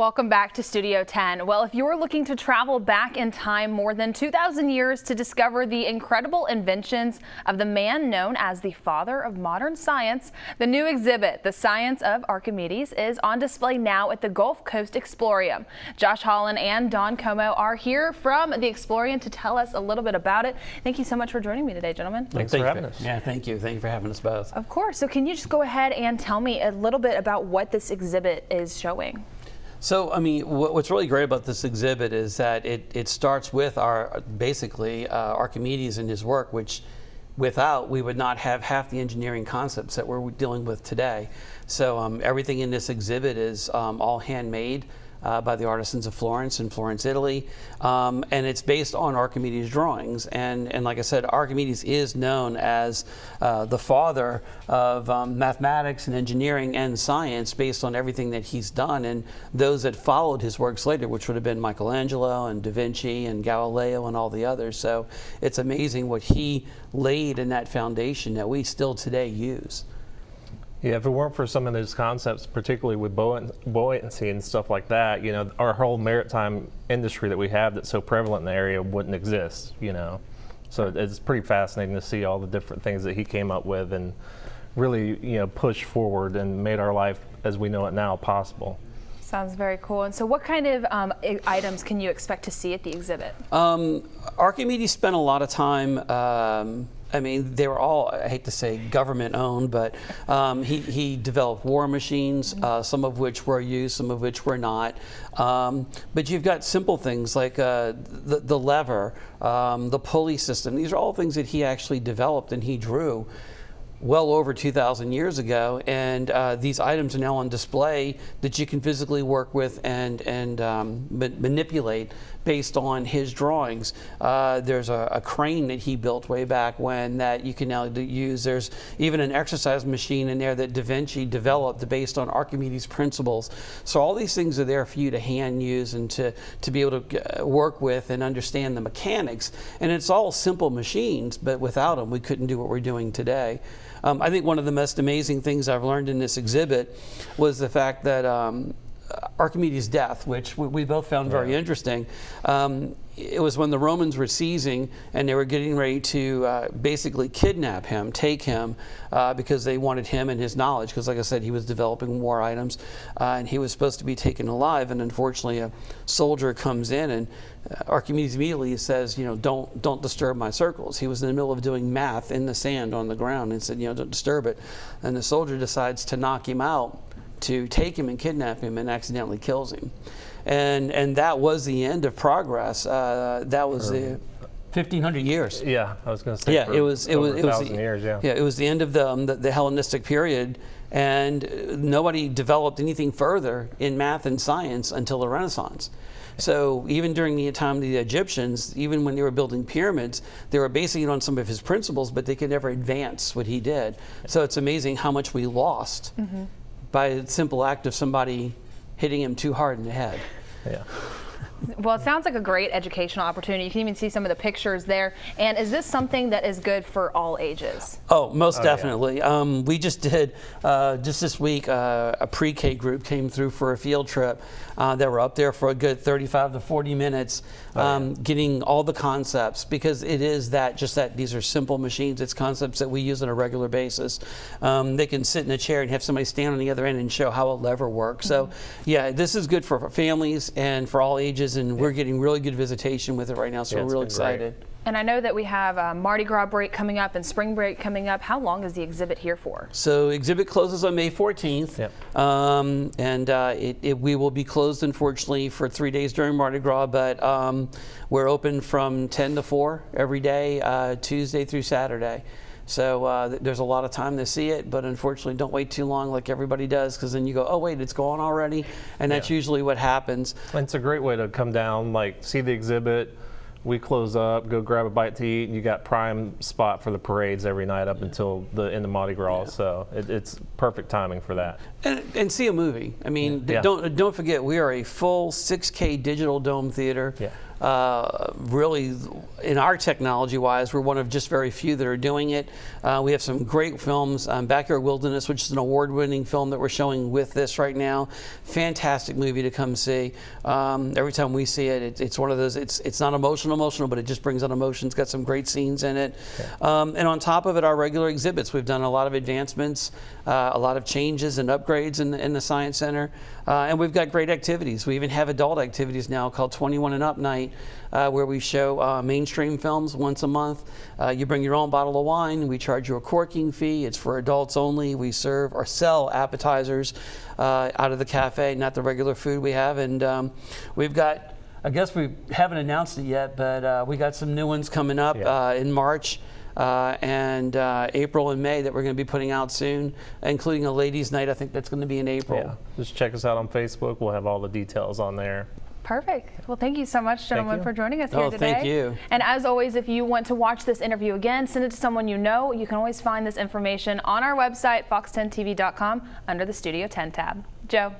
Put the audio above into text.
Welcome back to Studio 10. Well, if you're looking to travel back in time more than 2,000 years to discover the incredible inventions of the man known as the father of modern science, the new exhibit, The Science of Archimedes, is on display now at the Gulf Coast Exploreum. Josh Holland and Don Como are here from the Exploreum to tell us a little bit about it. Thank you so much for joining me today, gentlemen. Thanks for having us. Yeah, thank you. Thank you for having us both. Of course. So can you just go ahead and tell me a little bit about what this exhibit is showing? So, I mean, what's really great about this exhibit is that it starts with Archimedes and his work, which without we would not have half the engineering concepts that we're dealing with today. So everything in this exhibit is all handmade by the artisans of Florence in Florence, Italy, and it's based on Archimedes' drawings. And like I said, Archimedes is known as the father of mathematics and engineering and science based on everything that he's done. And those that followed his works later, which would have been Michelangelo and Da Vinci and Galileo and all the others. So it's amazing what he laid in that foundation that we still today use. Yeah, if it weren't for some of those concepts, particularly with buoyancy and stuff like that, you know, our whole maritime industry that we have that's so prevalent in the area wouldn't exist, you know. So it's pretty fascinating to see all the different things that he came up with and really, you know, pushed forward and made our life as we know it now possible. Sounds very cool. And so what kind of items can you expect to see at the exhibit? Archimedes spent a lot of time I mean, they were all, I hate to say government owned, but he developed war machines, some of which were used, some of which were not. But you've got simple things like the lever, the pulley system. These are all things that he actually developed and he drew well over 2,000 years ago, and these items are now on display that you can physically work with and manipulate based on his drawings. There's a crane that he built way back when that you can now use. There's even an exercise machine in there that Da Vinci developed based on Archimedes' principles. So all these things are there for you to hand use and to be able to work with and understand the mechanics. And it's all simple machines, but without them we couldn't do what we're doing today. I think one of the most amazing things I've learned in this exhibit was the fact that Archimedes' death, which we both found very interesting, it was when the Romans were seizing and they were getting ready to basically kidnap him, take him, because they wanted him and his knowledge, because like I said, he was developing war items, and he was supposed to be taken alive, and unfortunately a soldier comes in and Archimedes immediately says, you know, don't disturb my circles. He was in the middle of doing math in the sand on the ground and said, you know, don't disturb it. And the soldier decides to knock him out, to take him and kidnap him, and accidentally kills him. And that was the end of progress. That was the 1,500 years. Yeah, I was going to say. Yeah, it was 1,000 years. Yeah. Yeah, it was the end of the Hellenistic period, and nobody developed anything further in math and science until the Renaissance. So even during the time of the Egyptians, even when they were building pyramids, they were basing it on some of his principles, but they could never advance what he did. So it's amazing how much we lost by a simple act of somebody hitting him too hard in the head. Yeah. Well, it sounds like a great educational opportunity. You can even see some of the pictures there. And is this something that is good for all ages? Oh, most definitely. Yeah. We just did, just this week, a pre-K group came through for a field trip. They were up there for a good 35 to 40 minutes, getting all the concepts, because it is just that these are simple machines. It's concepts that we use on a regular basis. They can sit in a chair and have somebody stand on the other end and show how a lever works. So, yeah, this is good for families and for all ages, and we're getting really good visitation with it right now, so we're really excited. Great. And I know that we have Mardi Gras break coming up and spring break coming up. How long is the exhibit here for? So exhibit closes on May 14th, and we will be closed, unfortunately, for 3 days during Mardi Gras, but we're open from 10 to 4 every day, Tuesday through Saturday. So there's a lot of time to see it, but unfortunately don't wait too long like everybody does, because then you go, oh wait, it's gone already, and that's usually what happens. And it's a great way to come down, like see the exhibit, we close up, go grab a bite to eat, and you got prime spot for the parades every night up until the end of Mardi Gras. So it's perfect timing for that. And see a movie. I mean, don't forget, we are a full 6K digital dome theater. really, in our technology-wise, we're one of just very few that are doing it. We have some great films. Backyard Wilderness, which is an award-winning film that we're showing with this right now. Fantastic movie to come see. Every time we see it, it's one of those. It's not emotional, but it just brings on emotion. It's got some great scenes in it. And on top of it, our regular exhibits. We've done a lot of advancements, a lot of changes and upgrades in the Science Center, and we've got great activities. We even have adult activities now called 21 and Up Night, where we show mainstream films once a month. You bring your own bottle of wine. We charge you a corking fee. It's for adults only. We serve or sell appetizers out of the cafe, not the regular food we have. And we've got, I guess we haven't announced it yet, but we got some new ones coming up in March. And April and May that we're going to be putting out soon, including a ladies' night. I think that's going to be in April. Yeah. Just check us out on Facebook. We'll have all the details on there. Perfect. Well, thank you so much, gentlemen, for joining us here today. Thank you. And as always, if you want to watch this interview again, send it to someone you know. You can always find this information on our website, fox10tv.com, under the Studio 10 tab. Joe.